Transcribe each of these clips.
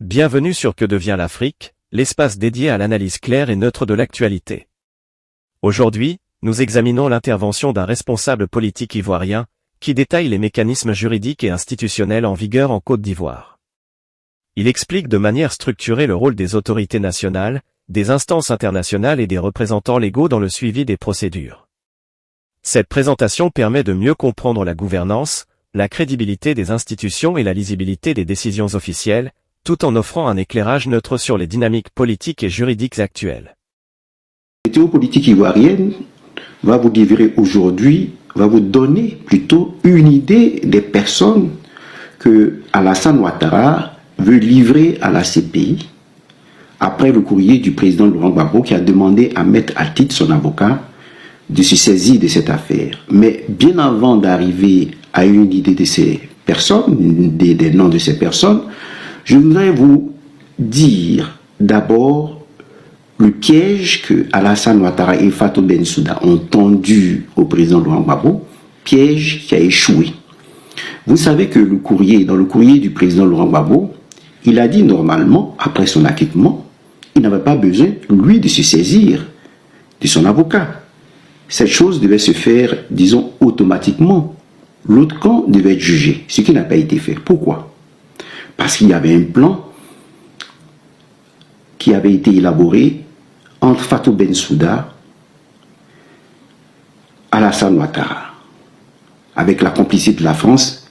Bienvenue sur Que devient l'Afrique, l'espace dédié à l'analyse claire et neutre de l'actualité. Aujourd'hui, nous examinons l'intervention d'un responsable politique ivoirien, qui détaille les mécanismes juridiques et institutionnels en vigueur en Côte d'Ivoire. Il explique de manière structurée le rôle des autorités nationales, des instances internationales et des représentants légaux dans le suivi des procédures. Cette présentation permet de mieux comprendre la gouvernance, la crédibilité des institutions et la lisibilité des décisions officielles, tout en offrant un éclairage neutre sur les dynamiques politiques et juridiques actuelles. La géopolitique ivoirienne va vous livrer aujourd'hui, va vous donner plutôt une idée des personnes que Alassane Ouattara veut livrer à la CPI après le courrier du président Laurent Gbagbo qui a demandé à Maître Atit, son avocat, de se saisir de cette affaire. Mais bien avant d'arriver à une idée de ces personnes, des noms de ces personnes, je voudrais vous dire d'abord le piège que Alassane Ouattara et Fatou Bensouda ont tendu au président Laurent Gbagbo, piège qui a échoué. Vous savez que dans le courrier du président Laurent Gbagbo, il a dit normalement, après son acquittement, il n'avait pas besoin, lui, de se saisir de son avocat. Cette chose devait se faire, disons, automatiquement. L'autre camp devait être jugé, ce qui n'a pas été fait. Pourquoi? Parce qu'il y avait un plan qui avait été élaboré entre Fatou Bensouda, Alassane Ouattara, avec la complicité de la France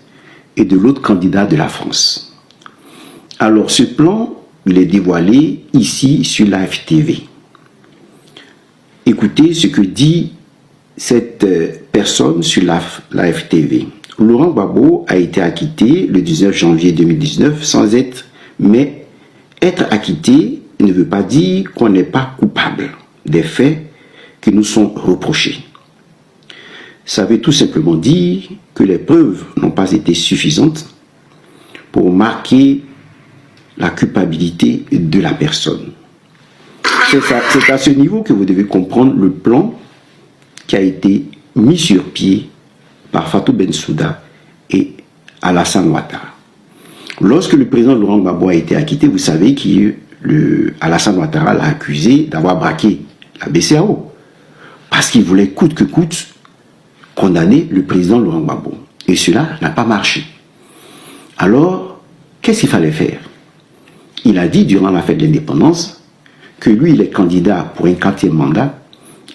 et de l'autre candidat de la France. Alors ce plan, il est dévoilé ici sur l'AFTV. Écoutez ce que dit cette personne sur l'AFTV. Laurent Gbagbo a été acquitté le 19 janvier 2019 sans être, mais être acquitté ne veut pas dire qu'on n'est pas coupable des faits qui nous sont reprochés. Ça veut tout simplement dire que les preuves n'ont pas été suffisantes pour marquer la culpabilité de la personne. C'est à ce niveau que vous devez comprendre le plan qui a été mis sur pied par Fatou Bensouda et Alassane Ouattara. Lorsque le président Laurent Gbagbo a été acquitté, vous savez qu'Alassane Ouattara l'a accusé d'avoir braqué la BCEAO parce qu'il voulait coûte que coûte condamner le président Laurent Gbagbo. Et cela n'a pas marché. Alors, qu'est-ce qu'il fallait faire? Il a dit durant la fête de l'indépendance que lui, il est candidat pour un 4e mandat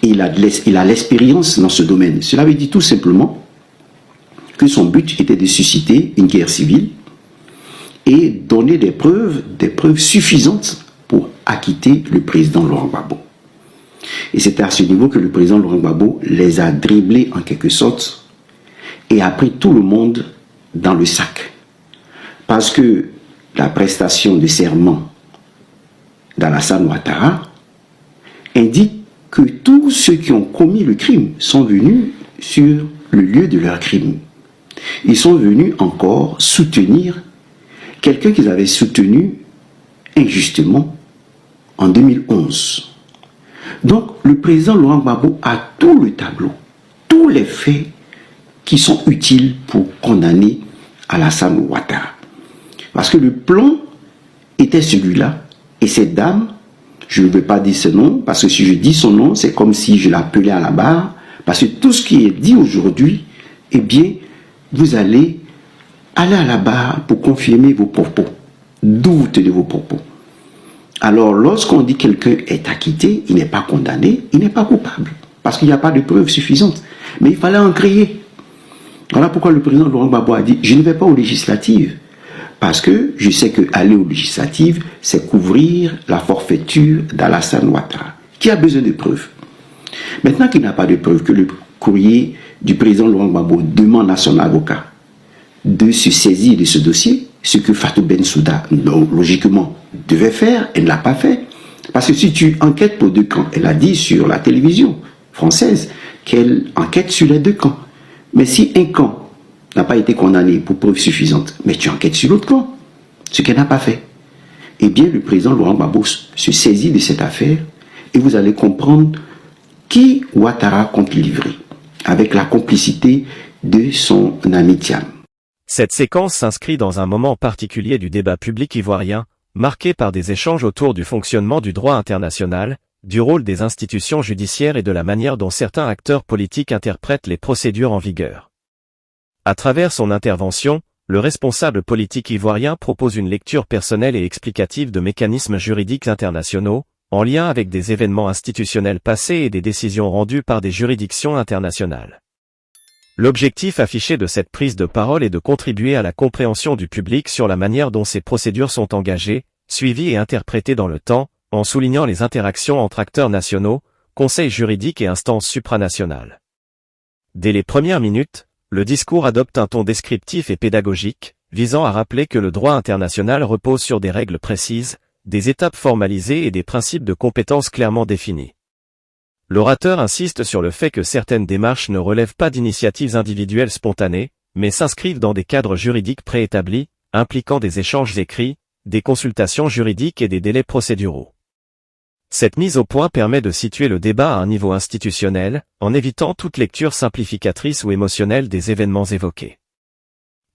et il a l'expérience dans ce domaine. Cela veut dire tout simplement que son but était de susciter une guerre civile et donner des preuves suffisantes pour acquitter le président Laurent Gbagbo. Et c'est à ce niveau que le président Laurent Gbagbo les a dribblés en quelque sorte et a pris tout le monde dans le sac. Parce que la prestation de serment d'Alassane Ouattara indique que tous ceux qui ont commis le crime sont venus sur le lieu de leur crime. Ils sont venus encore soutenir quelqu'un qu'ils avaient soutenu injustement en 2011. Donc le président Laurent Gbagbo a tout le tableau, tous les faits qui sont utiles pour condamner Alassane Ouattara. Parce que le plan était celui-là. Et cette dame, je ne veux pas dire ce nom, parce que si je dis son nom, c'est comme si je l'appelais à la barre. Parce que tout ce qui est dit aujourd'hui, eh bien, vous allez à la barre pour confirmer vos propos. Doute de vos propos. Alors, lorsqu'on dit que quelqu'un est acquitté, il n'est pas condamné, il n'est pas coupable. Parce qu'il n'y a pas de preuves suffisantes. Mais il fallait en créer. Voilà pourquoi le président Laurent Gbagbo a dit, je ne vais pas aux législatives. Parce que je sais qu'aller aux législatives, c'est couvrir la forfaiture d'Alassane Ouattara, qui a besoin de preuves. Maintenant qu'il n'a pas de preuves, que le courrier du président Laurent Gbagbo demande à son avocat de se saisir de ce dossier, ce que Fatou Bensouda, logiquement, devait faire, elle ne l'a pas fait. Parce que si tu enquêtes pour deux camps, elle a dit sur la télévision française qu'elle enquête sur les deux camps. Mais si un camp n'a pas été condamné pour preuves suffisantes, mais tu enquêtes sur l'autre camp, ce qu'elle n'a pas fait. Eh bien, le président Laurent Gbagbo se saisit de cette affaire et vous allez comprendre qui Ouattara compte livrer, avec la complicité de son ami Thiam. Cette séquence s'inscrit dans un moment particulier du débat public ivoirien, marquée par des échanges autour du fonctionnement du droit international, du rôle des institutions judiciaires et de la manière dont certains acteurs politiques interprètent les procédures en vigueur. À travers son intervention, le responsable politique ivoirien propose une lecture personnelle et explicative de mécanismes juridiques internationaux, en lien avec des événements institutionnels passés et des décisions rendues par des juridictions internationales. L'objectif affiché de cette prise de parole est de contribuer à la compréhension du public sur la manière dont ces procédures sont engagées, suivies et interprétées dans le temps, en soulignant les interactions entre acteurs nationaux, conseils juridiques et instances supranationales. Dès les premières minutes, le discours adopte un ton descriptif et pédagogique, visant à rappeler que le droit international repose sur des règles précises, des étapes formalisées et des principes de compétence clairement définis. L'orateur insiste sur le fait que certaines démarches ne relèvent pas d'initiatives individuelles spontanées, mais s'inscrivent dans des cadres juridiques préétablis, impliquant des échanges écrits, des consultations juridiques et des délais procéduraux. Cette mise au point permet de situer le débat à un niveau institutionnel, en évitant toute lecture simplificatrice ou émotionnelle des événements évoqués.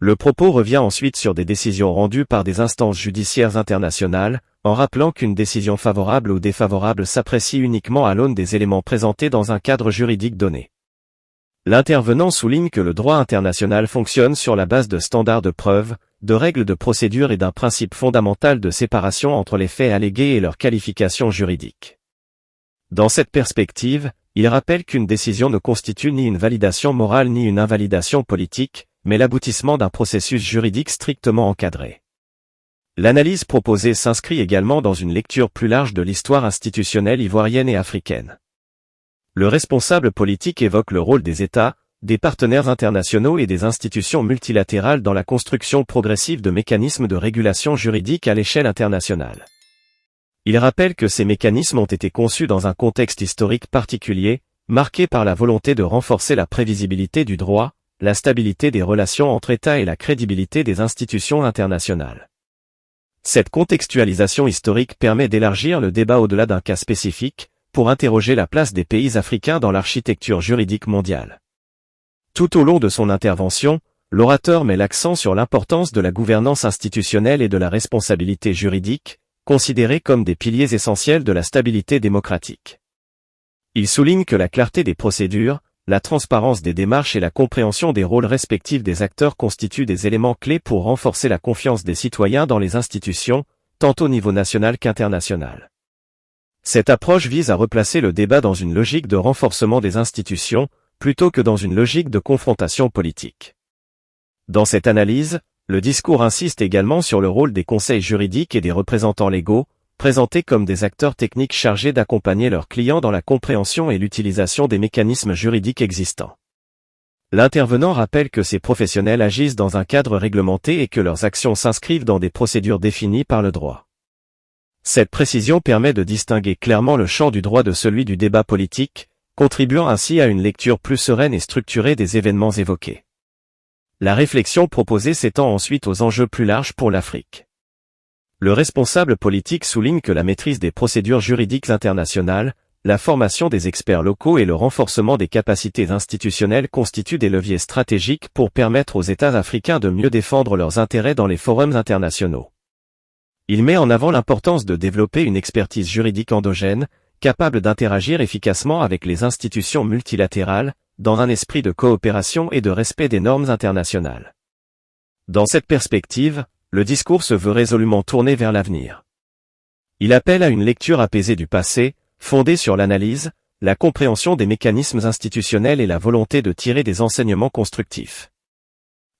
Le propos revient ensuite sur des décisions rendues par des instances judiciaires internationales, en rappelant qu'une décision favorable ou défavorable s'apprécie uniquement à l'aune des éléments présentés dans un cadre juridique donné. L'intervenant souligne que le droit international fonctionne sur la base de standards de preuve, de règles de procédure et d'un principe fondamental de séparation entre les faits allégués et leur qualification juridique. Dans cette perspective, il rappelle qu'une décision ne constitue ni une validation morale ni une invalidation politique, mais l'aboutissement d'un processus juridique strictement encadré. L'analyse proposée s'inscrit également dans une lecture plus large de l'histoire institutionnelle ivoirienne et africaine. Le responsable politique évoque le rôle des États, des partenaires internationaux et des institutions multilatérales dans la construction progressive de mécanismes de régulation juridique à l'échelle internationale. Il rappelle que ces mécanismes ont été conçus dans un contexte historique particulier, marqué par la volonté de renforcer la prévisibilité du droit, la stabilité des relations entre États et la crédibilité des institutions internationales. Cette contextualisation historique permet d'élargir le débat au-delà d'un cas spécifique, pour interroger la place des pays africains dans l'architecture juridique mondiale. Tout au long de son intervention, l'orateur met l'accent sur l'importance de la gouvernance institutionnelle et de la responsabilité juridique, considérées comme des piliers essentiels de la stabilité démocratique. Il souligne que la clarté des procédures, la transparence des démarches et la compréhension des rôles respectifs des acteurs constituent des éléments clés pour renforcer la confiance des citoyens dans les institutions, tant au niveau national qu'international. Cette approche vise à replacer le débat dans une logique de renforcement des institutions, plutôt que dans une logique de confrontation politique. Dans cette analyse, le discours insiste également sur le rôle des conseils juridiques et des représentants légaux, présentés comme des acteurs techniques chargés d'accompagner leurs clients dans la compréhension et l'utilisation des mécanismes juridiques existants. L'intervenant rappelle que ces professionnels agissent dans un cadre réglementé et que leurs actions s'inscrivent dans des procédures définies par le droit. Cette précision permet de distinguer clairement le champ du droit de celui du débat politique, contribuant ainsi à une lecture plus sereine et structurée des événements évoqués. La réflexion proposée s'étend ensuite aux enjeux plus larges pour l'Afrique. Le responsable politique souligne que la maîtrise des procédures juridiques internationales, la formation des experts locaux et le renforcement des capacités institutionnelles constituent des leviers stratégiques pour permettre aux États africains de mieux défendre leurs intérêts dans les forums internationaux. Il met en avant l'importance de développer une expertise juridique endogène, capable d'interagir efficacement avec les institutions multilatérales, dans un esprit de coopération et de respect des normes internationales. Dans cette perspective, le discours se veut résolument tourné vers l'avenir. Il appelle à une lecture apaisée du passé, fondée sur l'analyse, la compréhension des mécanismes institutionnels et la volonté de tirer des enseignements constructifs.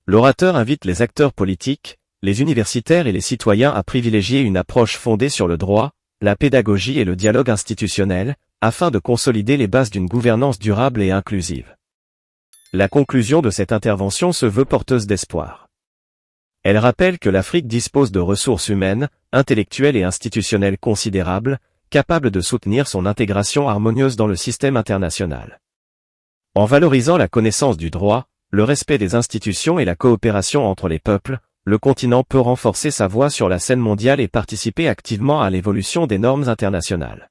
L'orateur invite les acteurs politiques, les universitaires et les citoyens à privilégier une approche fondée sur le droit, la pédagogie et le dialogue institutionnel, afin de consolider les bases d'une gouvernance durable et inclusive. La conclusion de cette intervention se veut porteuse d'espoir. Elle rappelle que l'Afrique dispose de ressources humaines, intellectuelles et institutionnelles considérables, capables de soutenir son intégration harmonieuse dans le système international. En valorisant la connaissance du droit, le respect des institutions et la coopération entre les peuples, le continent peut renforcer sa voix sur la scène mondiale et participer activement à l'évolution des normes internationales.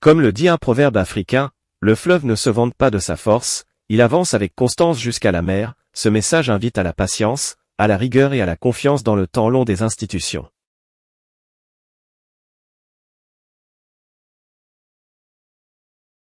Comme le dit un proverbe africain, le fleuve ne se vante pas de sa force, il avance avec constance jusqu'à la mer. Ce message invite à la patience, à la rigueur et à la confiance dans le temps long des institutions.